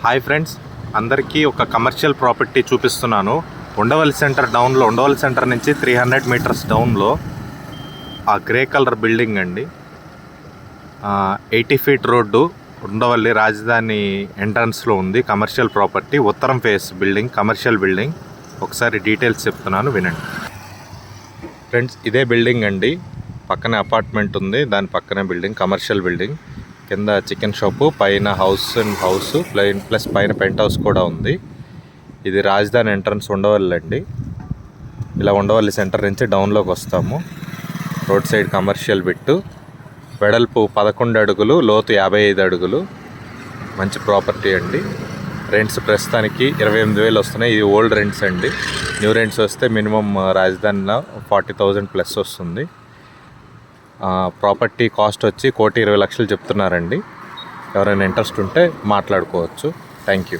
Hi friends, అందరికీ ఒక commercial property చూపిస్తున్నాను. ఉండవల్లి సెంటర్ డౌన్లో, ఉండవల్లి సెంటర్ నుంచి 300 మీటర్స్ డౌన్లో ఆ గ్రే కలర్ బిల్డింగ్ అండి. 80 ఫీట్ రోడ్డు, ఉండవల్లి రాజధాని ఎంట్రన్స్లో ఉంది. కమర్షియల్ ప్రాపర్టీ, ఉత్తరం ఫేస్ బిల్డింగ్, కమర్షియల్ బిల్డింగ్. ఒకసారి డీటెయిల్స్ చెప్తున్నాను, వినండి ఫ్రెండ్స్. ఇదే బిల్డింగ్ అండి, పక్కనే అపార్ట్మెంట్ ఉంది, దాని పక్కనే బిల్డింగ్, కమర్షియల్ బిల్డింగ్. కింద చికెన్ షాపు, పైన హౌస్ అండ్ హౌస్ ప్లస్ పైన పెంట్ హౌస్ కూడా ఉంది. ఇది రాజధాని ఎంట్రన్స్ ఉండవల్లి అండి. ఇలా ఉండవల్లి సెంటర్ నుంచి డౌన్లోకి వస్తాము. రోడ్ సైడ్ కమర్షియల్ బిట్టు, వెడల్పు 11 అడుగులు, లోతు 55 అడుగులు. మంచి ప్రాపర్టీ అండి. రెంట్స్ ప్రస్తుతానికి 28,000 వస్తున్నాయి. ఇది ఓల్డ్ రెంట్స్ అండి. న్యూ రెంట్స్ వస్తే మినిమం రాజధానిలో 40,000 ప్లస్ వస్తుంది. ప్రాపర్టీ కాస్ట్ వచ్చి 1,20,00,000 చెప్తున్నారండి. ఎవరైనా ఇంట్రెస్ట్ ఉంటే మాట్లాడుకోవచ్చు. Thank you.